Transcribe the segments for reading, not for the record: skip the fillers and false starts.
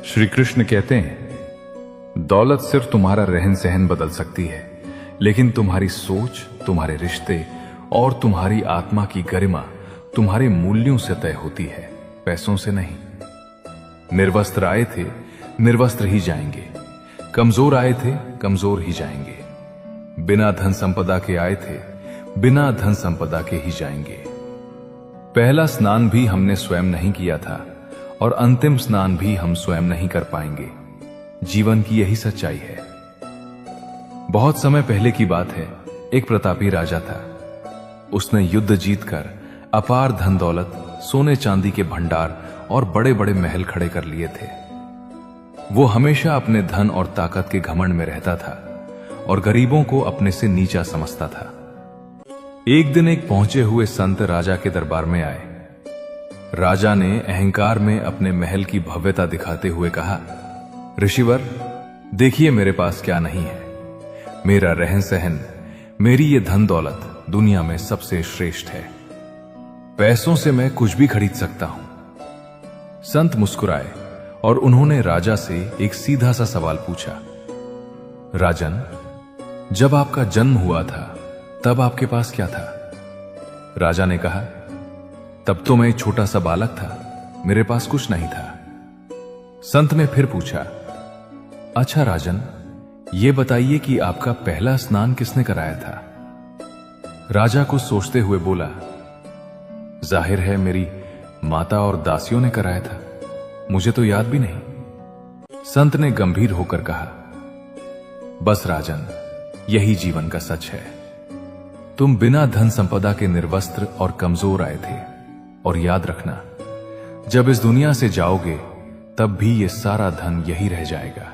श्री कृष्ण कहते हैं, दौलत सिर्फ तुम्हारा रहन सहन बदल सकती है, लेकिन तुम्हारी सोच, तुम्हारे रिश्ते और तुम्हारी आत्मा की गरिमा तुम्हारे मूल्यों से तय होती है, पैसों से नहीं। निर्वस्त्र आए थे, निर्वस्त्र ही जाएंगे। कमजोर आए थे, कमजोर ही जाएंगे। बिना धन संपदा के आए थे, बिना धन संपदा के ही जाएंगे। पहला स्नान भी हमने स्वयं नहीं किया था और अंतिम स्नान भी हम स्वयं नहीं कर पाएंगे। जीवन की यही सच्चाई है। बहुत समय पहले की बात है, एक प्रतापी राजा था। उसने युद्ध जीतकर अपार धन दौलत, सोने चांदी के भंडार और बड़े बड़े महल खड़े कर लिए थे। वो हमेशा अपने धन और ताकत के घमंड में रहता था और गरीबों को अपने से नीचा समझता था। एक दिन एक पहुंचे हुए संत राजा के दरबार में आए। राजा ने अहंकार में अपने महल की भव्यता दिखाते हुए कहा, ऋषिवर, देखिए मेरे पास क्या नहीं है। मेरा रहन सहन, मेरी ये धन दौलत दुनिया में सबसे श्रेष्ठ है। पैसों से मैं कुछ भी खरीद सकता हूं। संत मुस्कुराए और उन्होंने राजा से एक सीधा सा सवाल पूछा, राजन, जब आपका जन्म हुआ था तब आपके पास क्या था? राजा ने कहा, तब तो मैं एक छोटा सा बालक था, मेरे पास कुछ नहीं था। संत ने फिर पूछा, अच्छा राजन, ये बताइए कि आपका पहला स्नान किसने कराया था? राजा कुछ सोचते हुए बोला, जाहिर है मेरी माता और दासियों ने कराया था, मुझे तो याद भी नहीं। संत ने गंभीर होकर कहा, बस राजन, यही जीवन का सच है। तुम बिना धन संपदा के निर्वस्त्र और कमजोर आए थे, और याद रखना, जब इस दुनिया से जाओगे तब भी ये सारा धन यही रह जाएगा।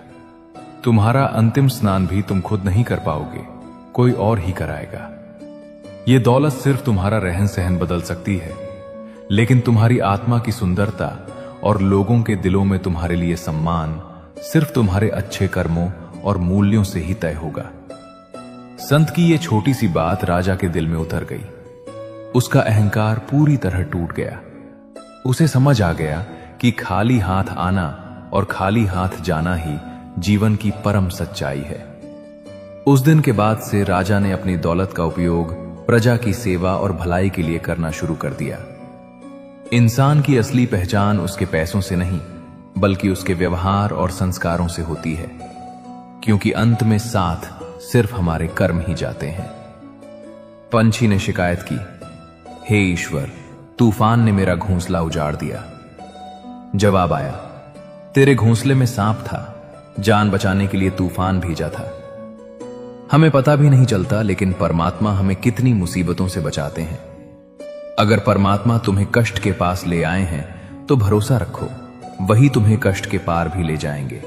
तुम्हारा अंतिम स्नान भी तुम खुद नहीं कर पाओगे, कोई और ही कराएगा। ये दौलत सिर्फ तुम्हारा रहन सहन बदल सकती है, लेकिन तुम्हारी आत्मा की सुंदरता और लोगों के दिलों में तुम्हारे लिए सम्मान सिर्फ तुम्हारे अच्छे कर्मों और मूल्यों से ही तय होगा। संत की ये छोटी सी बात राजा के दिल में उतर गई। उसका अहंकार पूरी तरह टूट गया। उसे समझ आ गया कि खाली हाथ आना और खाली हाथ जाना ही जीवन की परम सच्चाई है। उस दिन के बाद से राजा ने अपनी दौलत का उपयोग प्रजा की सेवा और भलाई के लिए करना शुरू कर दिया। इंसान की असली पहचान उसके पैसों से नहीं, बल्कि उसके व्यवहार और संस्कारों से होती है, क्योंकि अंत में साथ सिर्फ हमारे कर्म ही जाते हैं। पंछी ने शिकायत की, हे ईश्वर, तूफान ने मेरा घोंसला उजाड़ दिया। जवाब आया, तेरे घोंसले में सांप था, जान बचाने के लिए तूफान भेजा था। हमें पता भी नहीं चलता, लेकिन परमात्मा हमें कितनी मुसीबतों से बचाते हैं। अगर परमात्मा तुम्हें कष्ट के पास ले आए हैं तो भरोसा रखो, वही तुम्हें कष्ट के पार भी ले जाएंगे।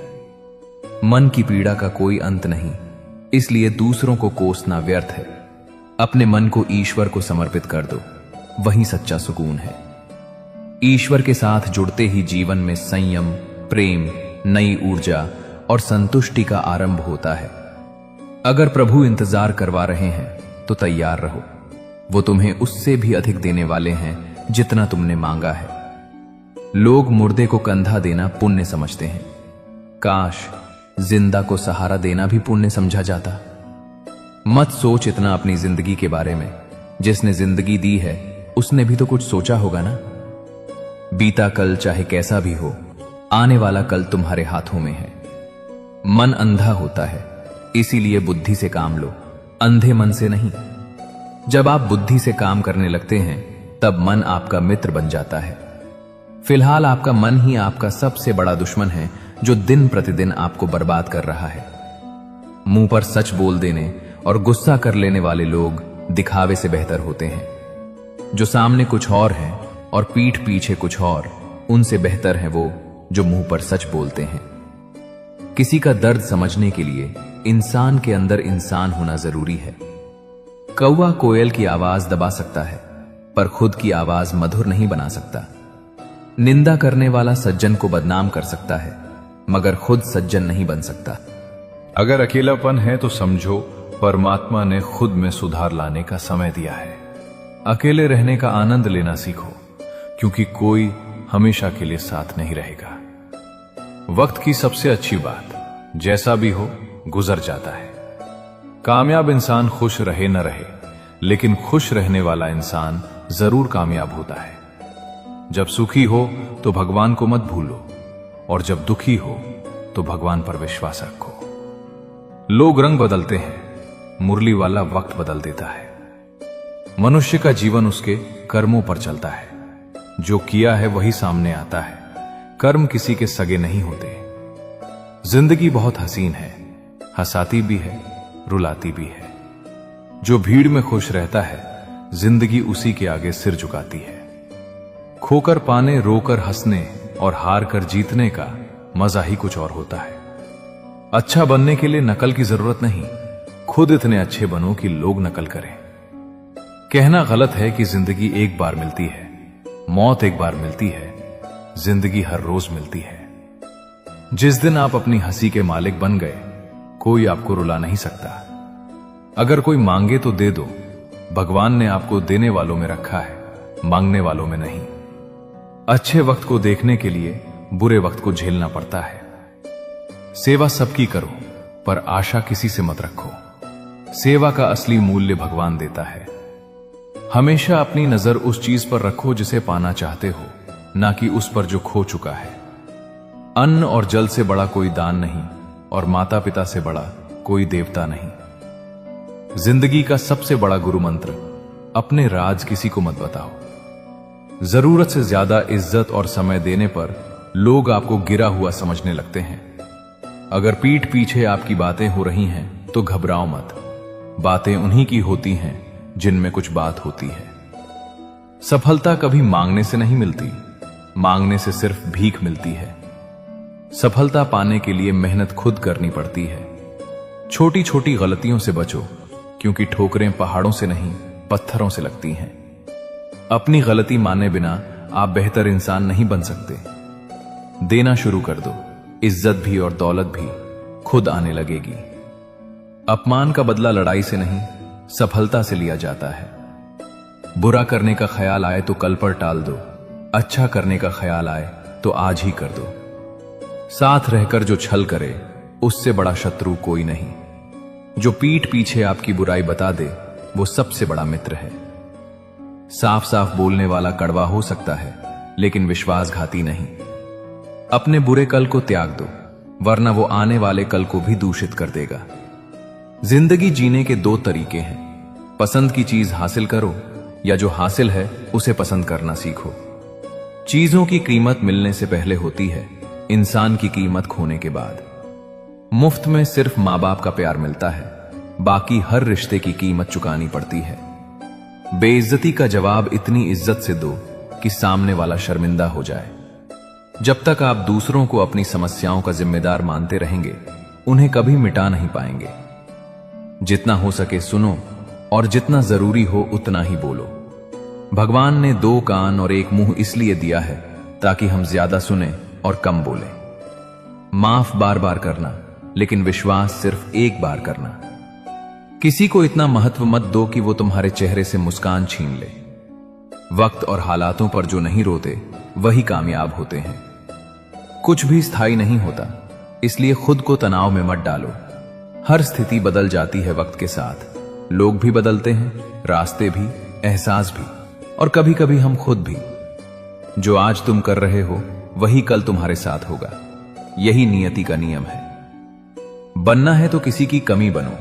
मन की पीड़ा का कोई अंत नहीं, इसलिए दूसरों को कोसना व्यर्थ है। अपने मन को ईश्वर को समर्पित कर दो, वही सच्चा सुकून है। ईश्वर के साथ जुड़ते ही जीवन में संयम, प्रेम, नई ऊर्जा और संतुष्टि का आरंभ होता है। अगर प्रभु इंतजार करवा रहे हैं तो तैयार रहो, वो तुम्हें उससे भी अधिक देने वाले हैं जितना तुमने मांगा है। लोग मुर्दे को कंधा देना पुण्य समझते हैं, काश जिंदा को सहारा देना भी पुण्य समझा जाता। मत सोच इतना अपनी जिंदगी के बारे में, जिसने जिंदगी दी है उसने भी तो कुछ सोचा होगा ना। बीता कल चाहे कैसा भी हो, आने वाला कल तुम्हारे हाथों में है। मन अंधा होता है, इसीलिए बुद्धि से काम लो, अंधे मन से नहीं। जब आप बुद्धि से काम करने लगते हैं तब मन आपका मित्र बन जाता है। फिलहाल आपका मन ही आपका सबसे बड़ा दुश्मन है, जो दिन प्रतिदिन आपको बर्बाद कर रहा है। मुंह पर सच बोल देने और गुस्सा कर लेने वाले लोग दिखावे से बेहतर होते हैं। जो सामने कुछ और है और पीठ पीछे कुछ और, उनसे बेहतर है वो जो मुंह पर सच बोलते हैं। किसी का दर्द समझने के लिए इंसान के अंदर इंसान होना जरूरी है। कौवा कोयल की आवाज दबा सकता है, पर खुद की आवाज मधुर नहीं बना सकता। निंदा करने वाला सज्जन को बदनाम कर सकता है, मगर खुद सज्जन नहीं बन सकता। अगर अकेलापन है तो समझो परमात्मा ने खुद में सुधार लाने का समय दिया है। अकेले रहने का आनंद लेना सीखो, क्योंकि कोई हमेशा के लिए साथ नहीं रहेगा। वक्त की सबसे अच्छी बात, जैसा भी हो गुजर जाता है। कामयाब इंसान खुश रहे न रहे, लेकिन खुश रहने वाला इंसान जरूर कामयाब होता है। जब सुखी हो तो भगवान को मत भूलो, और जब दुखी हो तो भगवान पर विश्वास रखो। लोग रंग बदलते हैं, मुरली वाला वक्त बदल देता है। मनुष्य का जीवन उसके कर्मों पर चलता है। जो किया है वही सामने आता है। कर्म किसी के सगे नहीं होते। जिंदगी बहुत हसीन है, हंसाती भी है, रुलाती भी है। जो भीड़ में खुश रहता है, जिंदगी उसी के आगे सिर झुकाती है। खोकर पाने, रोकर हंसने और हार कर जीतने का मजा ही कुछ और होता है। अच्छा बनने के लिए नकल की जरूरत नहीं, खुद इतने अच्छे बनो कि लोग नकल करें। कहना गलत है कि जिंदगी एक बार मिलती है, मौत एक बार मिलती है, जिंदगी हर रोज मिलती है। जिस दिन आप अपनी हंसी के मालिक बन गए, कोई आपको रुला नहीं सकता। अगर कोई मांगे तो दे दो, भगवान ने आपको देने वालों में रखा है, मांगने वालों में नहीं। अच्छे वक्त को देखने के लिए बुरे वक्त को झेलना पड़ता है। सेवा सबकी करो, पर आशा किसी से मत रखो। सेवा का असली मूल्य भगवान देता है। हमेशा अपनी नजर उस चीज पर रखो जिसे पाना चाहते हो, ना कि उस पर जो खो चुका है। अन्न और जल से बड़ा कोई दान नहीं, और माता पिता से बड़ा कोई देवता नहीं। जिंदगी का सबसे बड़ा गुरु मंत्र, अपने राज किसी को मत बताओ। जरूरत से ज्यादा इज्जत और समय देने पर लोग आपको गिरा हुआ समझने लगते हैं। अगर पीठ पीछे आपकी बातें हो रही हैं तो घबराओ मत। बातें उन्हीं की होती हैं जिनमें कुछ बात होती है। सफलता कभी मांगने से नहीं मिलती, मांगने से सिर्फ भीख मिलती है। सफलता पाने के लिए मेहनत खुद करनी पड़ती है। छोटी छोटी गलतियों से बचो, क्योंकि ठोकरें पहाड़ों से नहीं पत्थरों से लगती हैं। अपनी गलती माने बिना आप बेहतर इंसान नहीं बन सकते। देना शुरू कर दो, इज्जत भी और दौलत भी खुद आने लगेगी। अपमान का बदला लड़ाई से नहीं, सफलता से लिया जाता है। बुरा करने का ख्याल आए तो कल पर टाल दो, अच्छा करने का ख्याल आए तो आज ही कर दो। साथ रहकर जो छल करे, उससे बड़ा शत्रु कोई नहीं। जो पीठ पीछे आपकी बुराई बता दे, वो सबसे बड़ा मित्र है। साफ साफ बोलने वाला कड़वा हो सकता है, लेकिन विश्वासघाती नहीं। अपने बुरे कल को त्याग दो, वरना वो आने वाले कल को भी दूषित कर देगा। जिंदगी जीने के दो तरीके हैं, पसंद की चीज हासिल करो, या जो हासिल है उसे पसंद करना सीखो। चीजों की कीमत मिलने से पहले होती है, इंसान की कीमत खोने के बाद। मुफ्त में सिर्फ मां बाप का प्यार मिलता है, बाकी हर रिश्ते की कीमत चुकानी पड़ती है। बेइज्जती का जवाब इतनी इज्जत से दो कि सामने वाला शर्मिंदा हो जाए। जब तक आप दूसरों को अपनी समस्याओं का जिम्मेदार मानते रहेंगे, उन्हें कभी मिटा नहीं पाएंगे। जितना हो सके सुनो, और जितना जरूरी हो उतना ही बोलो। भगवान ने दो कान और एक मुंह इसलिए दिया है ताकि हम ज्यादा सुने और कम बोले। माफ बार बार करना, लेकिन विश्वास सिर्फ एक बार करना। किसी को इतना महत्व मत दो कि वो तुम्हारे चेहरे से मुस्कान छीन ले। वक्त और हालातों पर जो नहीं रोते, वही कामयाब होते हैं। कुछ भी स्थायी नहीं होता, इसलिए खुद को तनाव में मत डालो। हर स्थिति बदल जाती है वक्त के साथ। लोग भी बदलते हैं, रास्ते भी, एहसास भी, और कभी कभी हम खुद भी। जो आज तुम कर रहे हो, वही कल तुम्हारे साथ होगा। यही नियति का नियम है। बनना है तो किसी की कमी बनो,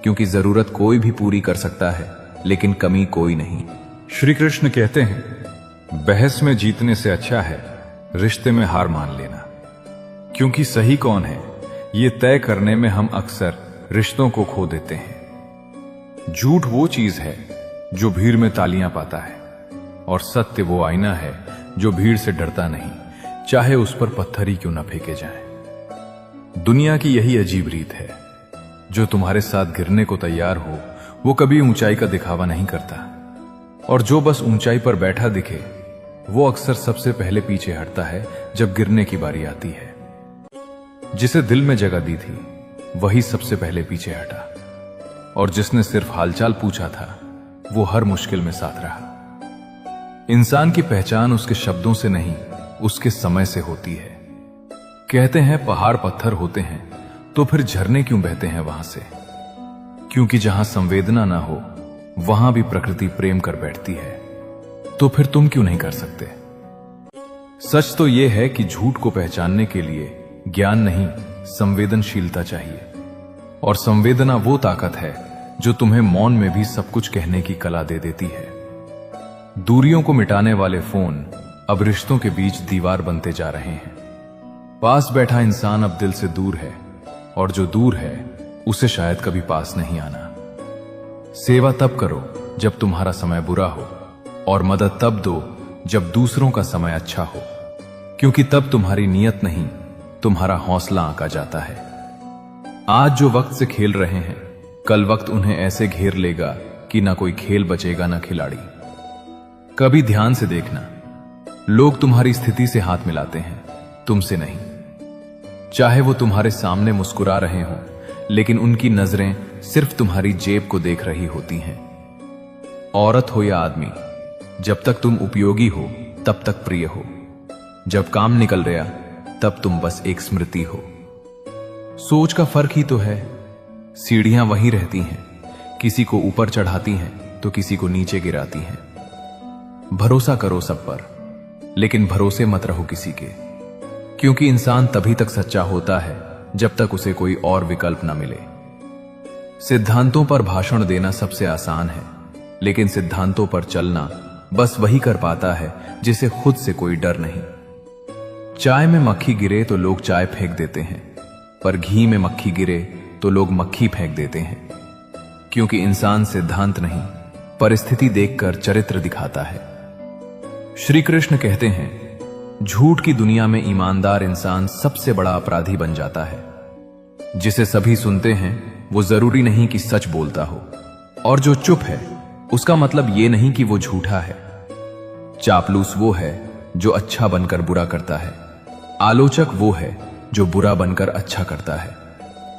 क्योंकि जरूरत कोई भी पूरी कर सकता है, लेकिन कमी कोई नहीं। श्री कृष्ण कहते हैं, बहस में जीतने से अच्छा है रिश्ते में हार मान लेना। क्योंकि सही कौन है, ये तय करने में हम अक्सर रिश्तों को खो देते हैं। झूठ वो चीज है जो भीड़ में तालियां पाता है, और सत्य वो आईना है जो भीड़ से डरता नहीं, चाहे उस पर पत्थर ही क्यों न फेंके जाएं। दुनिया की यही अजीब रीत है, जो तुम्हारे साथ गिरने को तैयार हो, वो कभी ऊंचाई का दिखावा नहीं करता, और जो बस ऊंचाई पर बैठा दिखे, वो अक्सर सबसे पहले पीछे हटता है जब गिरने की बारी आती है। जिसे दिल में जगह दी थी, वही सबसे पहले पीछे हटा, और जिसने सिर्फ हालचाल पूछा था, वो हर मुश्किल में साथ रहा। इंसान की पहचान उसके शब्दों से नहीं, उसके समय से होती है। कहते हैं पहाड़ पत्थर होते हैं तो फिर झरने क्यों बहते हैं वहां से? क्योंकि जहां संवेदना ना हो वहां भी प्रकृति प्रेम कर बैठती है। तो फिर तुम क्यों नहीं कर सकते? सच तो यह है कि झूठ को पहचानने के लिए ज्ञान नहीं, संवेदनशीलता चाहिए। और संवेदना वो ताकत है जो तुम्हें मौन में भी सब कुछ कहने की कला दे देती है। दूरियों को मिटाने वाले फोन अब रिश्तों के बीच दीवार बनते जा रहे हैं। पास बैठा इंसान अब दिल से दूर है, और जो दूर है उसे शायद कभी पास नहीं आना। सेवा तब करो जब तुम्हारा समय बुरा हो, और मदद तब दो जब दूसरों का समय अच्छा हो, क्योंकि तब तुम्हारी नियत नहीं, तुम्हारा हौसला आंका जाता है। आज जो वक्त से खेल रहे हैं, कल वक्त उन्हें ऐसे घेर लेगा कि ना कोई खेल बचेगा ना खिलाड़ी। कभी ध्यान से देखना, लोग तुम्हारी स्थिति से हाथ मिलाते हैं, तुमसे नहीं। चाहे वो तुम्हारे सामने मुस्कुरा रहे हों, लेकिन उनकी नजरें सिर्फ तुम्हारी जेब को देख रही होती हैं। औरत हो या आदमी, जब तक तुम उपयोगी हो तब तक प्रिय हो। जब काम निकल गया तब तुम बस एक स्मृति हो। सोच का फर्क ही तो है। सीढ़ियां वहीं रहती हैं, किसी को ऊपर चढ़ाती हैं तो किसी को नीचे गिराती हैं। भरोसा करो सब पर, लेकिन भरोसे मत रहो किसी के, क्योंकि इंसान तभी तक सच्चा होता है जब तक उसे कोई और विकल्प न मिले। सिद्धांतों पर भाषण देना सबसे आसान है, लेकिन सिद्धांतों पर चलना बस वही कर पाता है जिसे खुद से कोई डर नहीं। चाय में मक्खी गिरे तो लोग चाय फेंक देते हैं, पर घी में मक्खी गिरे तो लोग मक्खी फेंक देते हैं। क्योंकि इंसान सिद्धांत नहीं, परिस्थिति देखकर चरित्र दिखाता है। श्री कृष्ण कहते हैं, झूठ की दुनिया में ईमानदार इंसान सबसे बड़ा अपराधी बन जाता है। जिसे सभी सुनते हैं वो जरूरी नहीं कि सच बोलता हो, और जो चुप है उसका मतलब ये नहीं कि वो झूठा है। चापलूस वो है जो अच्छा बनकर बुरा करता है, आलोचक वो है जो बुरा बनकर अच्छा करता है।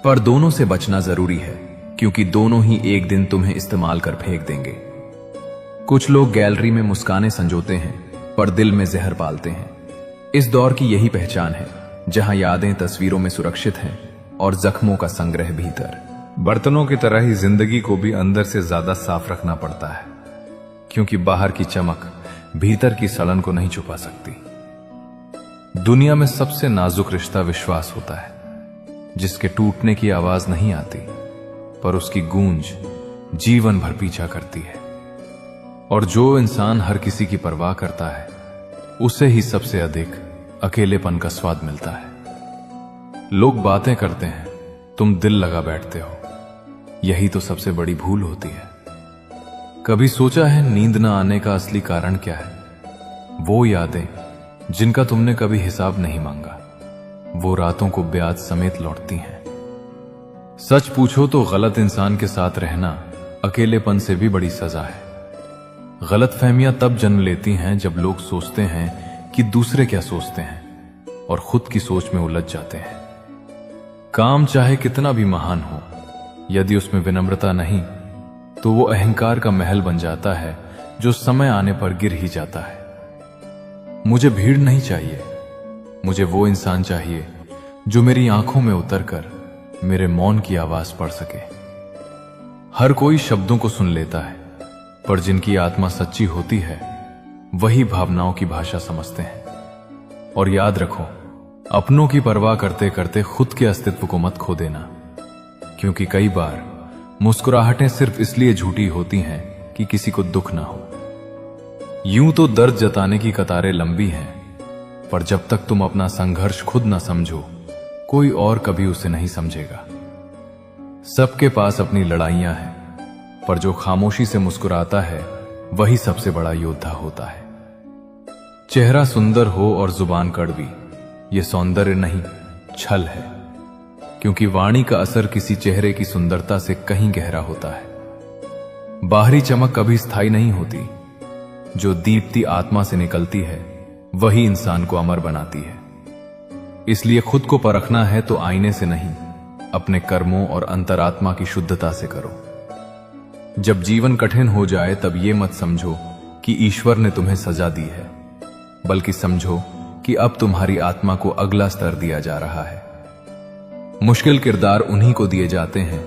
पर दोनों से बचना जरूरी है, क्योंकि दोनों ही एक दिन तुम्हें इस्तेमाल कर फेंक देंगे। कुछ लोग गैलरी में मुस्काने संजोते हैं, पर दिल में जहर पालते हैं। इस दौर की यही पहचान है, जहां यादें तस्वीरों में सुरक्षित हैं और जख्मों का संग्रह भीतर। बर्तनों की तरह ही जिंदगी को भी अंदर से ज्यादा साफ रखना पड़ता है, क्योंकि बाहर की चमक भीतर की सड़न को नहीं छुपा सकती। दुनिया में सबसे नाजुक रिश्ता विश्वास होता है, जिसके टूटने की आवाज नहीं आती, पर उसकी गूंज जीवन भर पीछा करती है। और जो इंसान हर किसी की परवाह करता है, उसे ही सबसे अधिक अकेलेपन का स्वाद मिलता है। लोग बातें करते हैं, तुम दिल लगा बैठते हो, यही तो सबसे बड़ी भूल होती है। कभी सोचा है नींद न आने का असली कारण क्या है? वो यादें जिनका तुमने कभी हिसाब नहीं मांगा, वो रातों को ब्याज समेत लौटती हैं। सच पूछो तो गलत इंसान के साथ रहना अकेलेपन से भी बड़ी सजा है। गलतफहमियां तब जन्म लेती हैं जब लोग सोचते हैं कि दूसरे क्या सोचते हैं, और खुद की सोच में उलझ जाते हैं। काम चाहे कितना भी महान हो, यदि उसमें विनम्रता नहीं, तो वो अहंकार का महल बन जाता है जो समय आने पर गिर ही जाता है। मुझे भीड़ नहीं चाहिए, मुझे वो इंसान चाहिए जो मेरी आंखों में उतरकर मेरे मौन की आवाज पढ़ सके। हर कोई शब्दों को सुन लेता है, पर जिनकी आत्मा सच्ची होती है वही भावनाओं की भाषा समझते हैं। और याद रखो, अपनों की परवाह करते करते खुद के अस्तित्व को मत खो देना, क्योंकि कई बार मुस्कुराहटें सिर्फ इसलिए झूठी होती हैं कि किसी को दुख ना हो। यूं तो दर्द जताने की कतारें लंबी हैं, पर जब तक तुम अपना संघर्ष खुद ना समझो, कोई और कभी उसे नहीं समझेगा। सबके पास अपनी लड़ाइयां हैं, पर जो खामोशी से मुस्कुराता है वही सबसे बड़ा योद्धा होता है। चेहरा सुंदर हो और जुबान कड़वी, यह सौंदर्य नहीं, छल है, क्योंकि वाणी का असर किसी चेहरे की सुंदरता से कहीं गहरा होता है। बाहरी चमक कभी स्थायी नहीं होती, जो दीप्ति आत्मा से निकलती है वही इंसान को अमर बनाती है। इसलिए खुद को परखना है तो आईने से नहीं, अपने कर्मों और अंतरात्मा की शुद्धता से करो। जब जीवन कठिन हो जाए तब ये मत समझो कि ईश्वर ने तुम्हें सजा दी है, बल्कि समझो कि कि अब तुम्हारी आत्मा को अगला स्तर दिया जा रहा है। मुश्किल किरदार उन्हीं को दिए जाते हैं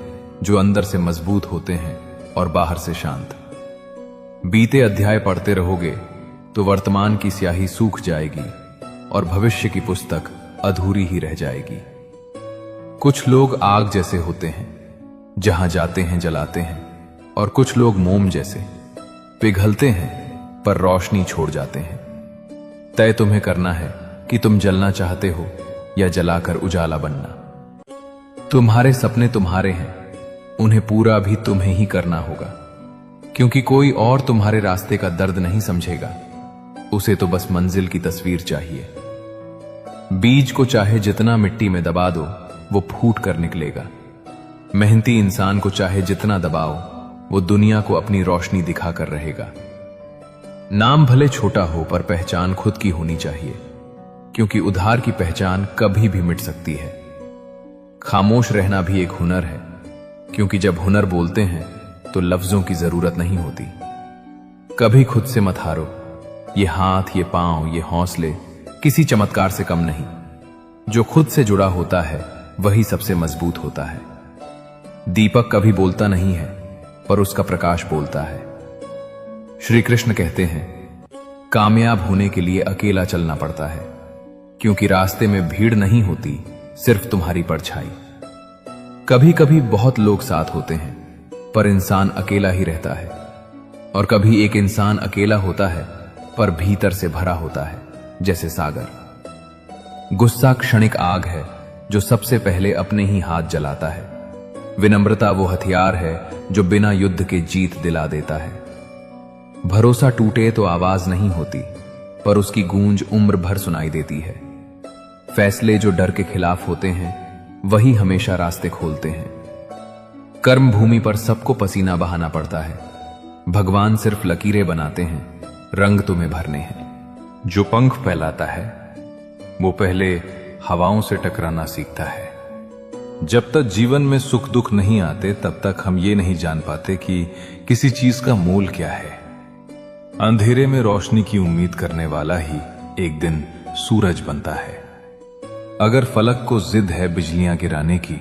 जो अंदर से मजबूत होते हैं और बाहर से शांत। बीते अध्याय पढ़ते रहोगे तो वर्तमान की स्याही सूख जाएगी और भविष्य की पुस्तक अधूरी ही रह जाएगी। कुछ लोग आग जैसे होते हैं, जहां जाते हैं जलाते हैं, और कुछ लोग मोम जैसे पिघलते हैं पर रोशनी छोड़ जाते हैं। तय तुम्हें करना है कि तुम जलना चाहते हो या जलाकर उजाला बनना। तुम्हारे सपने तुम्हारे हैं, उन्हें पूरा भी तुम्हें ही करना होगा, क्योंकि कोई और तुम्हारे रास्ते का दर्द नहीं समझेगा। उसे तो बस मंजिल की तस्वीर चाहिए। बीज को चाहे जितना मिट्टी में दबा दो, वो फूट कर निकलेगा। मेहनती इंसान को चाहे जितना दबाओ, वो दुनिया को अपनी रोशनी दिखाकर रहेगा। नाम भले छोटा हो पर पहचान खुद की होनी चाहिए, क्योंकि उधार की पहचान कभी भी मिट सकती है। खामोश रहना भी एक हुनर है, क्योंकि जब हुनर बोलते हैं तो लफ्जों की जरूरत नहीं होती। कभी खुद से मत हारो। ये हाथ, ये पांव, ये हौसले किसी चमत्कार से कम नहीं। जो खुद से जुड़ा होता है वही सबसे मजबूत होता है। दीपक कभी बोलता नहीं है, पर उसका प्रकाश बोलता है। श्री कृष्ण कहते हैं, कामयाब होने के लिए अकेला चलना पड़ता है, क्योंकि रास्ते में भीड़ नहीं होती, सिर्फ तुम्हारी परछाई। कभी कभी बहुत लोग साथ होते हैं, पर इंसान अकेला ही रहता है। और कभी एक इंसान अकेला होता है पर भीतर से भरा होता है, जैसे सागर। गुस्सा क्षणिक आग है जो सबसे पहले अपने ही हाथ जलाता है। विनम्रता वो हथियार है जो बिना युद्ध के जीत दिला देता है। भरोसा टूटे तो आवाज नहीं होती, पर उसकी गूंज उम्र भर सुनाई देती है। फैसले जो डर के खिलाफ होते हैं वही हमेशा रास्ते खोलते हैं। कर्म भूमि पर सबको पसीना बहाना पड़ता है। भगवान सिर्फ लकीरें बनाते हैं, रंग तुम्हें भरने हैं। जो पंख फैलाता है वो पहले हवाओं से टकराना सीखता है। जब तक जीवन में सुख दुख नहीं आते, तब तक हम ये नहीं जान पाते कि किसी चीज का मोल क्या है। अंधेरे में रोशनी की उम्मीद करने वाला ही एक दिन सूरज बनता है। अगर फलक को जिद है बिजलियां गिराने की,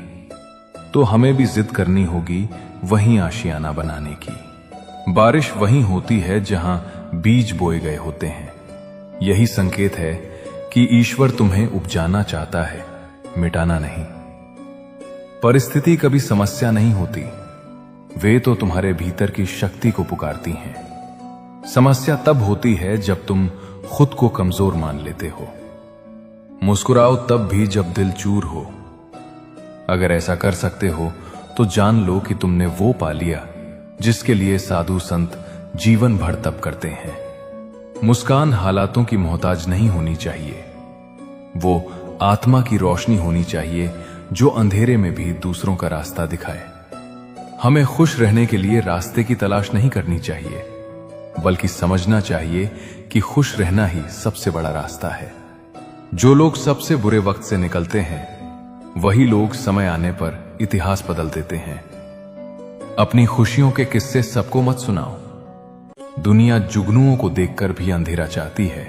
तो हमें भी जिद करनी होगी वहीं आशियाना बनाने की। बारिश वहीं होती है जहां बीज बोए गए होते हैं। यही संकेत है कि ईश्वर तुम्हें उपजाना चाहता है, मिटाना नहीं। परिस्थिति कभी समस्या नहीं होती, वे तो तुम्हारे भीतर की शक्ति को पुकारती हैं। समस्या तब होती है जब तुम खुद को कमजोर मान लेते हो। मुस्कुराओ तब भी जब दिल चूर हो। अगर ऐसा कर सकते हो तो जान लो कि तुमने वो पा लिया जिसके लिए साधु संत जीवन भर तप करते हैं। मुस्कान हालातों की मोहताज नहीं होनी चाहिए, वो आत्मा की रोशनी होनी चाहिए जो अंधेरे में भी दूसरों का रास्ता दिखाए। हमें खुश रहने के लिए रास्ते की तलाश नहीं करनी चाहिए, बल्कि समझना चाहिए कि खुश रहना ही सबसे बड़ा रास्ता है। जो लोग सबसे बुरे वक्त से निकलते हैं, वही लोग समय आने पर इतिहास बदल देते हैं। अपनी खुशियों के किस्से सबको मत सुनाओ। दुनिया जुगनुओं को देखकर भी अंधेरा चाहती है।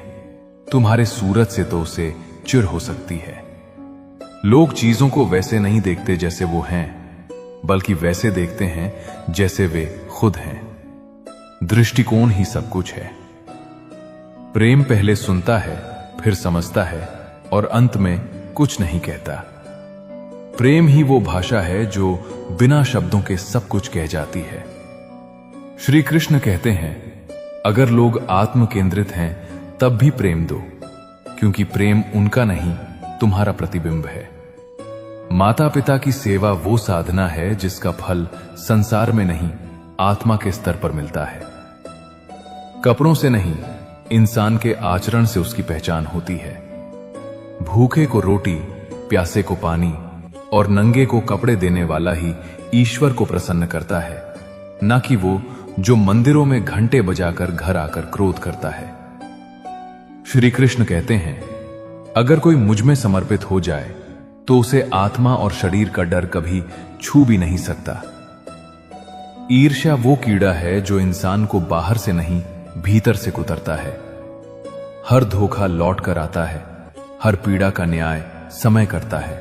तुम्हारे सूरज से तो उसे चिढ़ हो सकती है। लोग चीजों को वैसे नहीं देखते जैसे वो हैं, बल्कि वैसे देखते हैं जैसे वे खुद हैं। दृष्टिकोण ही सब कुछ है। प्रेम पहले सुनता है, फिर समझता है और अंत में कुछ नहीं कहता। प्रेम ही वो भाषा है जो बिना शब्दों के सब कुछ कह जाती है। श्री कृष्ण कहते हैं, अगर लोग आत्म केंद्रित हैं तब भी प्रेम दो, क्योंकि प्रेम उनका नहीं तुम्हारा प्रतिबिंब है। माता पिता की सेवा वो साधना है जिसका फल संसार में नहीं आत्मा के स्तर पर मिलता है। कपड़ों से नहीं, इंसान के आचरण से उसकी पहचान होती है। भूखे को रोटी, प्यासे को पानी और नंगे को कपड़े देने वाला ही ईश्वर को प्रसन्न करता है, न कि वो जो मंदिरों में घंटे बजाकर घर आकर क्रोध करता है। श्री कृष्ण कहते हैं, अगर कोई मुझ में समर्पित हो जाए तो उसे आत्मा और शरीर का डर कभी छू भी नहीं सकता। ईर्ष्या वो कीड़ा है जो इंसान को बाहर से नहीं भीतर से कुतरता है। हर धोखा लौट कर आता है हर पीड़ा का न्याय समय करता है,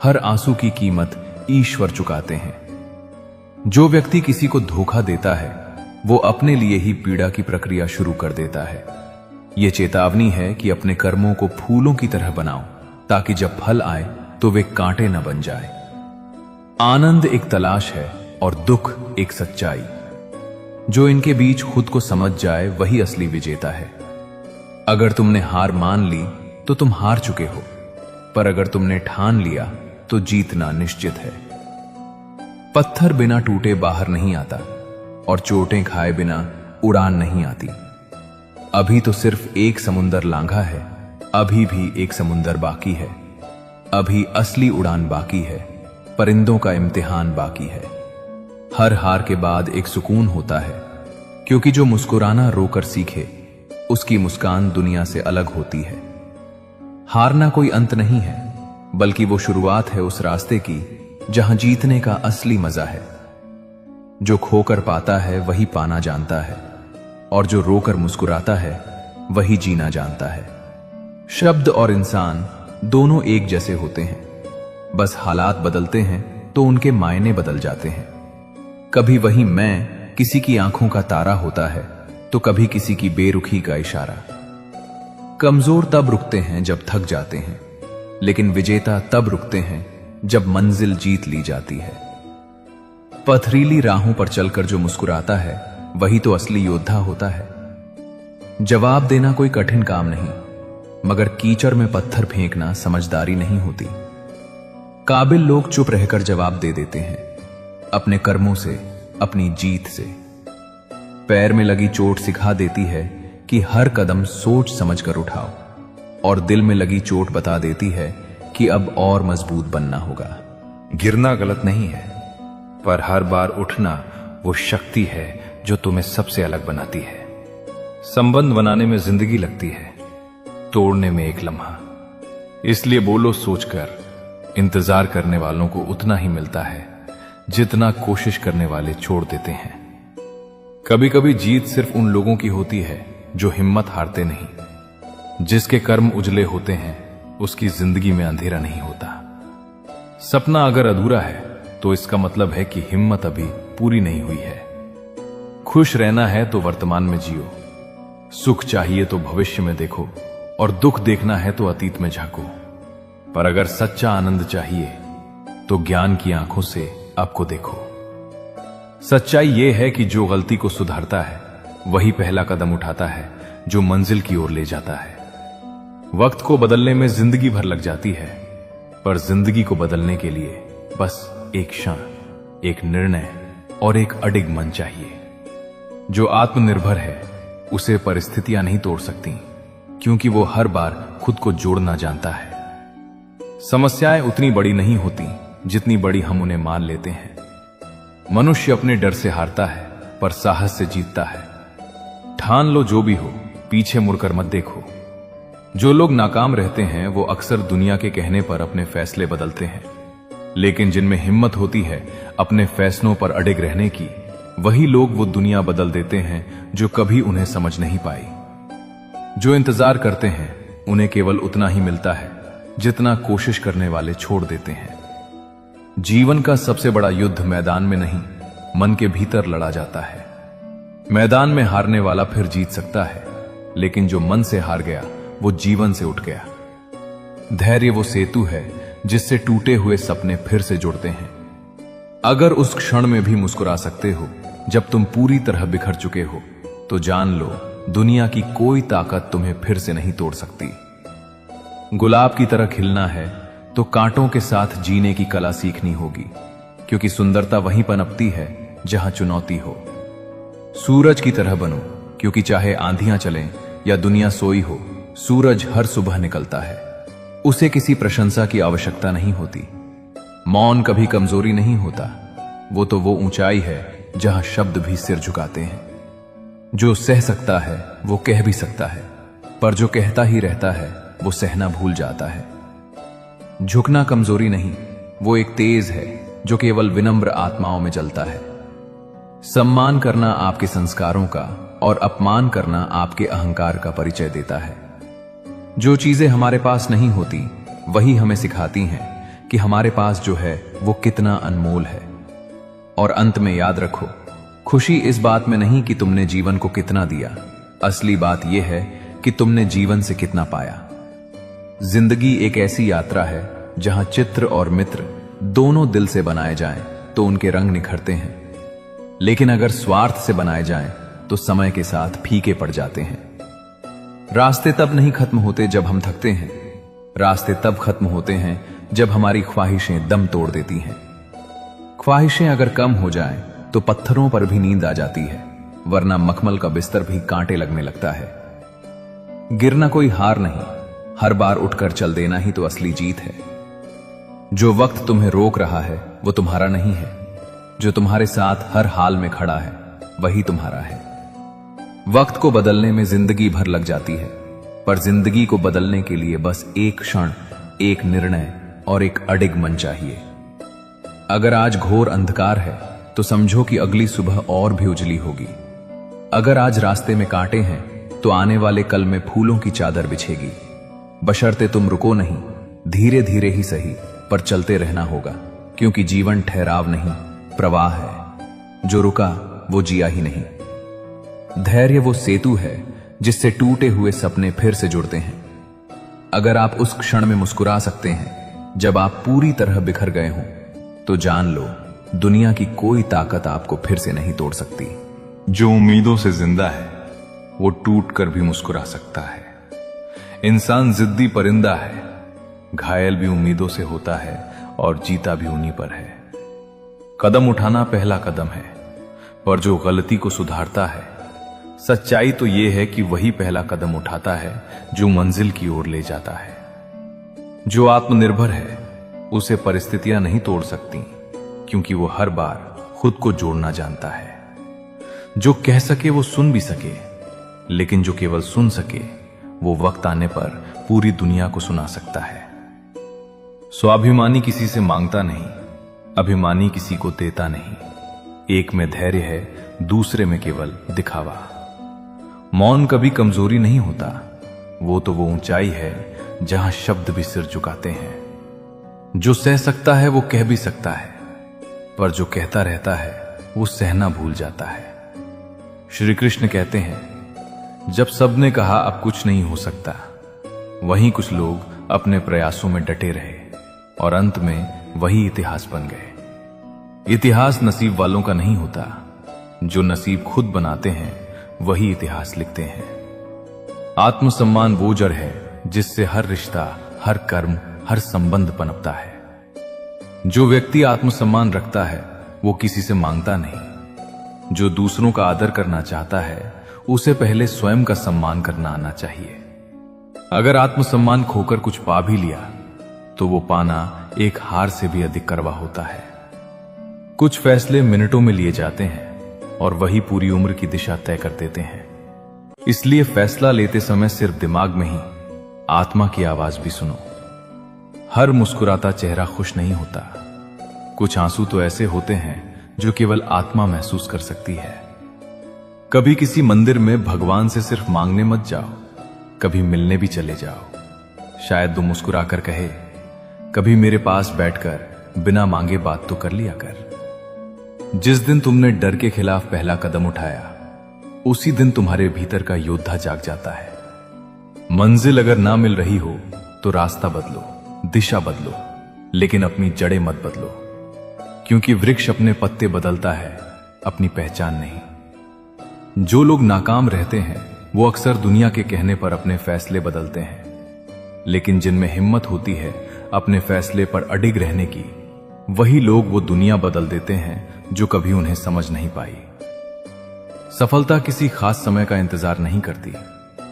हर आंसू की कीमत ईश्वर चुकाते हैं। जो व्यक्ति किसी को धोखा देता है वो अपने लिए ही पीड़ा की प्रक्रिया शुरू कर देता है। ये चेतावनी है कि अपने कर्मों को फूलों की तरह बनाओ ताकि जब फल आए तो वे कांटे न बन जाए। आनंद एक तलाश है और दुख एक सच्चाई। जो इनके बीच खुद को समझ जाए वही असली विजेता है। अगर तुमने हार मान ली तो तुम हार चुके हो, पर अगर तुमने ठान लिया तो जीतना निश्चित है। पत्थर बिना टूटे बाहर नहीं आता और चोटें खाए बिना उड़ान नहीं आती। अभी तो सिर्फ एक समुंदर लांघा है, अभी भी एक समुंदर बाकी है। अभी असली उड़ान बाकी है, परिंदों का इम्तिहान बाकी है। हर हार के बाद एक सुकून होता है, क्योंकि जो मुस्कुराना रोकर सीखे उसकी मुस्कान दुनिया से अलग होती है। हारना कोई अंत नहीं है, बल्कि वो शुरुआत है उस रास्ते की जहां जीतने का असली मजा है। जो खोकर पाता है वही पाना जानता है, और जो रोकर मुस्कुराता है वही जीना जानता है। शब्द और इंसान दोनों एक जैसे होते हैं, बस हालात बदलते हैं तो उनके मायने बदल जाते हैं। कभी वही मैं किसी की आंखों का तारा होता है तो कभी किसी की बेरुखी का इशारा। कमजोर तब रुकते हैं जब थक जाते हैं, लेकिन विजेता तब रुकते हैं जब मंजिल जीत ली जाती है। पथरीली राहों पर चलकर जो मुस्कुराता है वही तो असली योद्धा होता है। जवाब देना कोई कठिन काम नहीं, मगर कीचड़ में पत्थर फेंकना समझदारी नहीं होती। काबिल लोग चुप रहकर जवाब दे देते हैं, अपने कर्मों से, अपनी जीत से। पैर में लगी चोट सिखा देती है कि हर कदम सोच समझकर उठाओ, और दिल में लगी चोट बता देती है कि अब और मजबूत बनना होगा। गिरना गलत नहीं है, पर हर बार उठना वो शक्ति है जो तुम्हें सबसे अलग बनाती है। संबंध बनाने में जिंदगी लगती है, तोड़ने में एक लम्हा। इसलिए बोलो सोचकर, इंतजार करने वालों को उतना ही मिलता है जितना कोशिश करने वाले छोड़ देते हैं। कभी कभी जीत सिर्फ उन लोगों की होती है जो हिम्मत हारते नहीं। जिसके कर्म उजले होते हैं उसकी जिंदगी में अंधेरा नहीं होता। सपना अगर अधूरा है तो इसका मतलब है कि हिम्मत अभी पूरी नहीं हुई है। खुश रहना है तो वर्तमान में जियो, सुख चाहिए तो भविष्य में देखो, और दुख देखना है तो अतीत में झांको। पर अगर सच्चा आनंद चाहिए तो ज्ञान की आंखों से आपको देखो। सच्चाई यह है कि जो गलती को सुधारता है वही पहला कदम उठाता है जो मंजिल की ओर ले जाता है। वक्त को बदलने में जिंदगी भर लग जाती है, पर जिंदगी को बदलने के लिए बस एक क्षण, एक निर्णय और एक अडिग मन चाहिए। जो आत्मनिर्भर है उसे परिस्थितियां नहीं तोड़ सकती, क्योंकि वो हर बार खुद को जोड़ना जानता है। समस्याएं उतनी बड़ी नहीं होती जितनी बड़ी हम उन्हें मान लेते हैं। मनुष्य अपने डर से हारता है पर साहस से जीतता है। ठान लो जो भी हो, पीछे मुड़कर मत देखो। जो लोग नाकाम रहते हैं वो अक्सर दुनिया के कहने पर अपने फैसले बदलते हैं, लेकिन जिनमें हिम्मत होती है अपने फैसलों पर अडिग रहने की, वही लोग वो दुनिया बदल देते हैं जो कभी उन्हें समझ नहीं पाई। जो इंतजार करते हैं उन्हें केवल उतना ही मिलता है जितना कोशिश करने वाले छोड़ देते हैं। जीवन का सबसे बड़ा युद्ध मैदान में नहीं, मन के भीतर लड़ा जाता है। मैदान में हारने वाला फिर जीत सकता है, लेकिन जो मन से हार गया वो जीवन से उठ गया। धैर्य वो सेतु है जिससे टूटे हुए सपने फिर से जुड़ते हैं। अगर उस क्षण में भी मुस्कुरा सकते हो जब तुम पूरी तरह बिखर चुके हो, तो जान लो दुनिया की कोई ताकत तुम्हें फिर से नहीं तोड़ सकती। गुलाब की तरह खिलना है तो कांटों के साथ जीने की कला सीखनी होगी, क्योंकि सुंदरता वहीं पनपती है जहां चुनौती हो। सूरज की तरह बनो, क्योंकि चाहे आंधियां चलें या दुनिया सोई हो, सूरज हर सुबह निकलता है। उसे किसी प्रशंसा की आवश्यकता नहीं होती। मौन कभी कमजोरी नहीं होता, वो तो वो ऊंचाई है जहां शब्द भी सिर झुकाते हैं। जो सह सकता है वो कह भी सकता है, पर जो कहता ही रहता है वो सहना भूल जाता है। झुकना कमजोरी नहीं, वो एक तेज है जो केवल विनम्र आत्माओं में जलता है। सम्मान करना आपके संस्कारों का और अपमान करना आपके अहंकार का परिचय देता है। जो चीजें हमारे पास नहीं होती वही हमें सिखाती हैं कि हमारे पास जो है वो कितना अनमोल है। और अंत में याद रखो, खुशी इस बात में नहीं कि तुमने जीवन को कितना दिया, असली बात यह है कि तुमने जीवन से कितना पाया। जिंदगी एक ऐसी यात्रा है जहां चित्र और मित्र दोनों दिल से बनाए जाएं तो उनके रंग निखरते हैं, लेकिन अगर स्वार्थ से बनाए जाएं तो समय के साथ फीके पड़ जाते हैं। रास्ते तब नहीं खत्म होते जब हम थकते हैं, रास्ते तब खत्म होते हैं जब हमारी ख्वाहिशें दम तोड़ देती हैं। ख्वाहिशें अगर कम हो जाएं तो पत्थरों पर भी नींद आ जाती है, वरना मखमल का बिस्तर भी कांटे लगने लगता है। गिरना कोई हार नहीं, हर बार उठकर चल देना ही तो असली जीत है। जो वक्त तुम्हें रोक रहा है वो तुम्हारा नहीं है, जो तुम्हारे साथ हर हाल में खड़ा है वही तुम्हारा है। वक्त को बदलने में जिंदगी भर लग जाती है, पर जिंदगी को बदलने के लिए बस एक क्षण, एक निर्णय और एक अडिग मन चाहिए। अगर आज घोर अंधकार है तो समझो कि अगली सुबह और भी उजली होगी। अगर आज रास्ते में कांटे हैं तो आने वाले कल में फूलों की चादर बिछेगी। बशर्ते तुम रुको नहीं, धीरे धीरे ही सही पर चलते रहना होगा, क्योंकि जीवन ठहराव नहीं प्रवाह है। जो रुका वो जिया ही नहीं। धैर्य वो सेतु है जिससे टूटे हुए सपने फिर से जुड़ते हैं। अगर आप उस क्षण में मुस्कुरा सकते हैं जब आप पूरी तरह बिखर गए हों, तो जान लो दुनिया की कोई ताकत आपको फिर से नहीं तोड़ सकती। जो उम्मीदों से जिंदा है वो टूट कर भी मुस्कुरा सकता है। इंसान जिद्दी परिंदा है, घायल भी उम्मीदों से होता है और जीता भी उन्हीं पर है। कदम उठाना पहला कदम है, पर जो गलती को सुधारता है, सच्चाई तो यह है कि वही पहला कदम उठाता है जो मंजिल की ओर ले जाता है। जो आत्मनिर्भर है उसे परिस्थितियां नहीं तोड़ सकती, क्योंकि वो हर बार खुद को जोड़ना जानता है। जो कह सके वो सुन भी सके, लेकिन जो केवल सुन सके वो वक्त आने पर पूरी दुनिया को सुना सकता है। स्वाभिमानी किसी से मांगता नहीं, अभिमानी किसी को देता नहीं। एक में धैर्य है, दूसरे में केवल दिखावा। मौन कभी कमजोरी नहीं होता, वो ऊंचाई है जहां शब्द भी सिर झुकाते हैं। जो सह सकता है वो कह भी सकता है, पर जो कहता रहता है वो सहना भूल जाता है। श्री कृष्ण कहते हैं, जब सबने कहा अब कुछ नहीं हो सकता, वहीं कुछ लोग अपने प्रयासों में डटे रहे और अंत में वही इतिहास बन गए। इतिहास नसीब वालों का नहीं होता, जो नसीब खुद बनाते हैं वही इतिहास लिखते हैं। आत्मसम्मान वो जड़ है जिससे हर रिश्ता, हर कर्म, हर संबंध पनपता है। जो व्यक्ति आत्मसम्मान रखता है वो किसी से मांगता नहीं। जो दूसरों का आदर करना चाहता है उसे पहले स्वयं का सम्मान करना आना चाहिए। अगर आत्मसम्मान खोकर कुछ पा भी लिया तो वो पाना एक हार से भी अधिक कड़वा होता है। कुछ फैसले मिनटों में लिए जाते हैं और वही पूरी उम्र की दिशा तय कर देते हैं। इसलिए फैसला लेते समय सिर्फ दिमाग में ही आत्मा की आवाज भी सुनो। हर मुस्कुराता चेहरा खुश नहीं होता। कुछ आंसू तो ऐसे होते हैं जो केवल आत्मा महसूस कर सकती है। कभी किसी मंदिर में भगवान से सिर्फ मांगने मत जाओ, कभी मिलने भी चले जाओ। शायद वो मुस्कुराकर कहे, कभी मेरे पास बैठकर बिना मांगे बात तो कर लिया कर। जिस दिन तुमने डर के खिलाफ पहला कदम उठाया, उसी दिन तुम्हारे भीतर का योद्धा जाग जाता है। मंजिल अगर ना मिल रही हो तो रास्ता बदलो, दिशा बदलो, लेकिन अपनी जड़ें मत बदलो, क्योंकि वृक्ष अपने पत्ते बदलता है, अपनी पहचान नहीं। जो लोग नाकाम रहते हैं वो अक्सर दुनिया के कहने पर अपने फैसले बदलते हैं, लेकिन जिनमें हिम्मत होती है अपने फैसले पर अडिग रहने की, वही लोग वो दुनिया बदल देते हैं जो कभी उन्हें समझ नहीं पाई। सफलता किसी खास समय का इंतजार नहीं करती,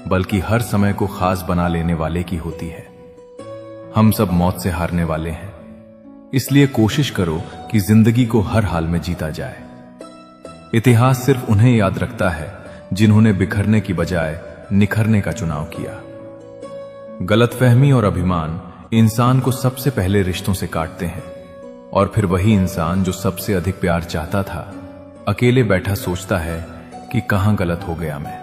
बल्कि हर समय को खास बना लेने वाले की होती है। हम सब मौत से हारने वाले हैं, इसलिए कोशिश करो कि जिंदगी को हर हाल में जीता जाए। इतिहास सिर्फ उन्हें याद रखता है जिन्होंने बिखरने की बजाय निखरने का चुनाव किया। गलतफहमी और अभिमान इंसान को सबसे पहले रिश्तों से काटते हैं, और फिर वही इंसान जो सबसे अधिक प्यार चाहता था अकेले बैठा सोचता है कि कहां गलत हो गया मैं।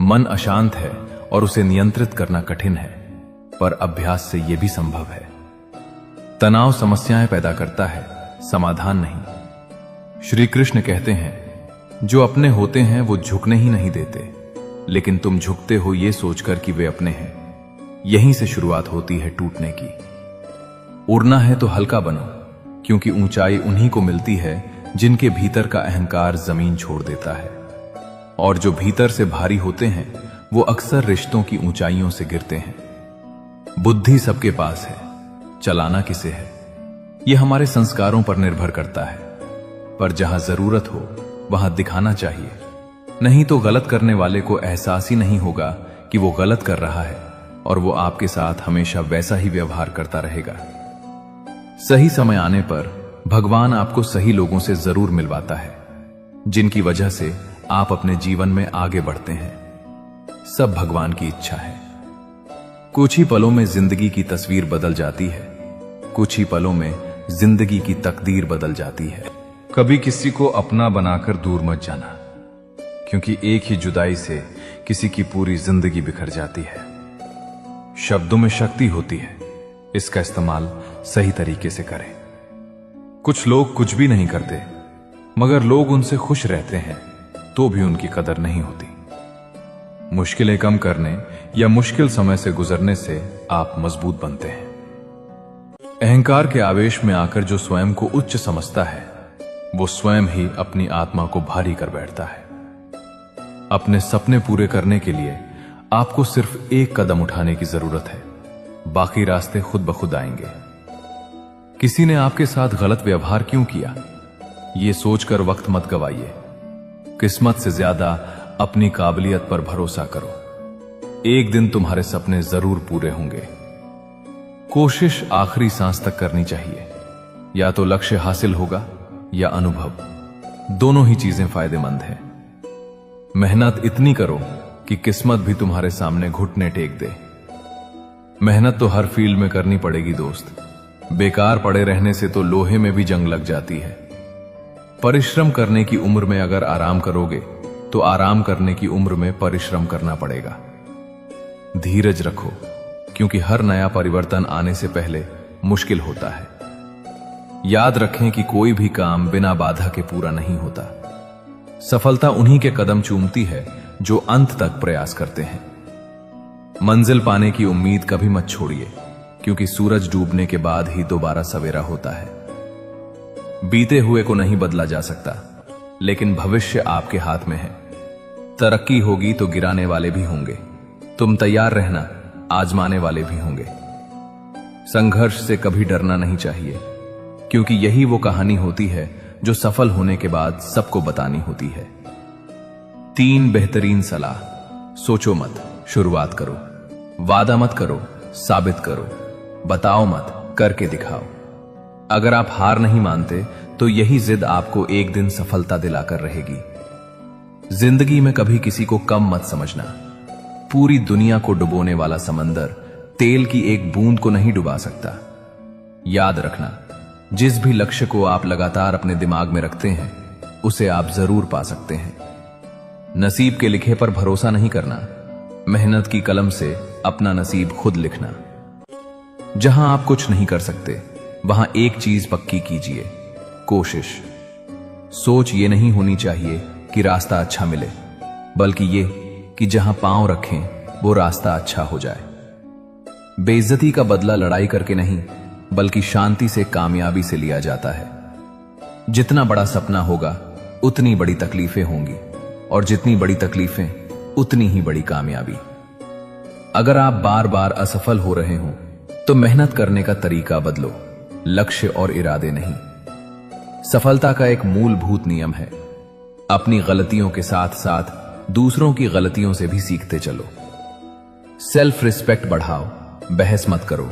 मन अशांत है और उसे नियंत्रित करना कठिन है, पर अभ्यास से यह भी संभव है। तनाव समस्याएं पैदा करता है, समाधान नहीं। श्री कृष्ण कहते हैं, जो अपने होते हैं वो झुकने ही नहीं देते, लेकिन तुम झुकते हो ये सोचकर कि वे अपने हैं। यहीं से शुरुआत होती है टूटने की। उड़ना है तो हल्का बनो, क्योंकि ऊंचाई उन्हीं को मिलती है जिनके भीतर का अहंकार जमीन छोड़ देता है। और जो भीतर से भारी होते हैं वो अक्सर रिश्तों की ऊंचाइयों से गिरते हैं। बुद्धि सबके पास है, चलाना किसे है यह हमारे संस्कारों पर निर्भर करता है। पर जहां जरूरत हो वहां दिखाना चाहिए, नहीं तो गलत करने वाले को एहसास ही नहीं होगा कि वो गलत कर रहा है, और वो आपके साथ हमेशा वैसा ही व्यवहार करता रहेगा। सही समय आने पर भगवान आपको सही लोगों से जरूर मिलवाता है, जिनकी वजह से आप अपने जीवन में आगे बढ़ते हैं। सब भगवान की इच्छा है। कुछ ही पलों में जिंदगी की तस्वीर बदल जाती है, कुछ ही पलों में जिंदगी की तकदीर बदल जाती है। कभी किसी को अपना बनाकर दूर मत जाना, क्योंकि एक ही जुदाई से किसी की पूरी जिंदगी बिखर जाती है। शब्दों में शक्ति होती है, इसका इस्तेमाल सही तरीके से करें। कुछ लोग कुछ भी नहीं करते, मगर लोग उनसे खुश रहते हैं तो भी उनकी कदर नहीं होती। मुश्किलें कम करने या मुश्किल समय से गुजरने से आप मजबूत बनते हैं। अहंकार के आवेश में आकर जो स्वयं को उच्च समझता है, वो स्वयं ही अपनी आत्मा को भारी कर बैठता है। अपने सपने पूरे करने के लिए आपको सिर्फ एक कदम उठाने की जरूरत है, बाकी रास्ते खुद ब खुद आएंगे। किसी ने आपके साथ गलत व्यवहार क्यों किया, यह सोचकर वक्त मत गवाइए। किस्मत से ज्यादा अपनी काबिलियत पर भरोसा करो। एक दिन तुम्हारे सपने जरूर पूरे होंगे। कोशिश आखिरी सांस तक करनी चाहिए। या तो लक्ष्य हासिल होगा या अनुभव, दोनों ही चीजें फायदेमंद हैं। मेहनत इतनी करो कि किस्मत भी तुम्हारे सामने घुटने टेक दे। मेहनत तो हर फील्ड में करनी पड़ेगी दोस्त। बेकार पड़े रहने से तो लोहे में भी जंग लग जाती है। परिश्रम करने की उम्र में अगर आराम करोगे तो आराम करने की उम्र में परिश्रम करना पड़ेगा। धीरज रखो, क्योंकि हर नया परिवर्तन आने से पहले मुश्किल होता है। याद रखें कि कोई भी काम बिना बाधा के पूरा नहीं होता। सफलता उन्हीं के कदम चूमती है जो अंत तक प्रयास करते हैं। मंजिल पाने की उम्मीद कभी मत छोड़िए, क्योंकि सूरज डूबने के बाद ही दोबारा सवेरा होता है। बीते हुए को नहीं बदला जा सकता, लेकिन भविष्य आपके हाथ में है। तरक्की होगी तो गिराने वाले भी होंगे। तुम तैयार रहना, आजमाने वाले भी होंगे। संघर्ष से कभी डरना नहीं चाहिए, क्योंकि यही वो कहानी होती है जो सफल होने के बाद सबको बतानी होती है। 3 बेहतरीन सलाह। सोचो मत, शुरुआत करो। वादा मत करो, साबित करो। बताओ मत, करके दिखाओ। अगर आप हार नहीं मानते तो यही जिद आपको एक दिन सफलता दिलाकर रहेगी। जिंदगी में कभी किसी को कम मत समझना। पूरी दुनिया को डुबोने वाला समंदर तेल की एक बूंद को नहीं डुबा सकता। याद रखना, जिस भी लक्ष्य को आप लगातार अपने दिमाग में रखते हैं, उसे आप जरूर पा सकते हैं। नसीब के लिखे पर भरोसा नहीं करना, मेहनत की कलम से अपना नसीब खुद लिखना। जहां आप कुछ नहीं कर सकते, वहां एक चीज पक्की कीजिए, कोशिश। सोच ये नहीं होनी चाहिए कि रास्ता अच्छा मिले, बल्कि ये कि जहां पांव रखें वो रास्ता अच्छा हो जाए। बेइज्जती का बदला लड़ाई करके नहीं, बल्कि शांति से, कामयाबी से लिया जाता है। जितना बड़ा सपना होगा उतनी बड़ी तकलीफें होंगी, और जितनी बड़ी तकलीफें उतनी ही बड़ी कामयाबी। अगर आप बार बार असफल हो रहे हो तो मेहनत करने का तरीका बदलो, लक्ष्य और इरादे नहीं। सफलता का एक मूलभूत नियम है, अपनी गलतियों के साथ साथ दूसरों की गलतियों से भी सीखते चलो। सेल्फ रिस्पेक्ट बढ़ाओ, बहस मत करो।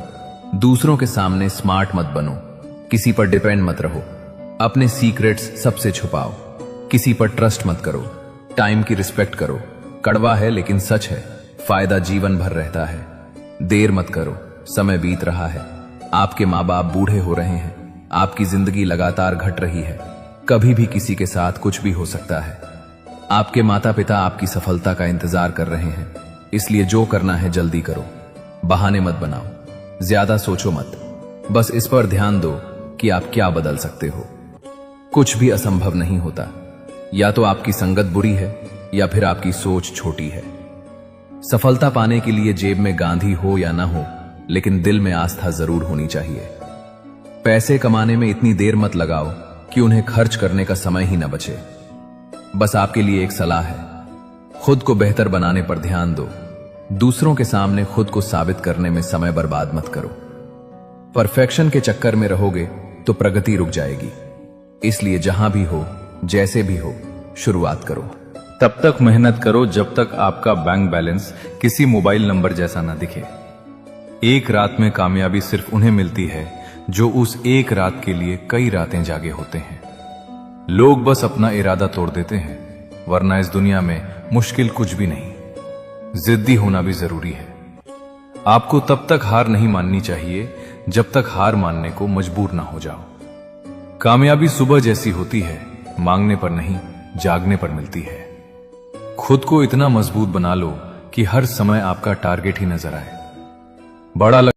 दूसरों के सामने स्मार्ट मत बनो, किसी पर डिपेंड मत रहो। अपने सीक्रेट्स सबसे छुपाओ, किसी पर ट्रस्ट मत करो। टाइम की रिस्पेक्ट करो, कड़वा है लेकिन सच है, फायदा जीवन भर रहता है। देर मत करो, समय बीत रहा है। आपके माँ बाप बूढ़े हो रहे हैं, आपकी जिंदगी लगातार घट रही है। कभी भी किसी के साथ कुछ भी हो सकता है। आपके माता पिता आपकी सफलता का इंतजार कर रहे हैं, इसलिए जो करना है जल्दी करो, बहाने मत बनाओ, ज्यादा सोचो मत। बस इस पर ध्यान दो कि आप क्या बदल सकते हो। कुछ भी असंभव नहीं होता। या तो आपकी संगत बुरी है या फिर आपकी सोच छोटी है। सफलता पाने के लिए जेब में गांधी हो या ना हो, लेकिन दिल में आस्था जरूर होनी चाहिए। पैसे कमाने में इतनी देर मत लगाओ कि उन्हें खर्च करने का समय ही न बचे। बस आपके लिए एक सलाह है, खुद को बेहतर बनाने पर ध्यान दो। दूसरों के सामने खुद को साबित करने में समय बर्बाद मत करो। परफेक्शन के चक्कर में रहोगे तो प्रगति रुक जाएगी। इसलिए जहां भी हो, जैसे भी हो, शुरुआत करो। तब तक मेहनत करो जब तक आपका बैंक बैलेंस किसी मोबाइल नंबर जैसा ना दिखे। एक रात में कामयाबी सिर्फ उन्हें मिलती है जो उस एक रात के लिए कई रातें जागे होते हैं। लोग बस अपना इरादा तोड़ देते हैं, वरना इस दुनिया में मुश्किल कुछ भी नहीं। जिद्दी होना भी जरूरी है। आपको तब तक हार नहीं माननी चाहिए जब तक हार मानने को मजबूर ना हो जाओ। कामयाबी सुबह जैसी होती है, मांगने पर नहीं, जागने पर मिलती है। खुद को इतना मजबूत बना लो कि हर समय आपका टारगेट ही नजर आए। बड़ा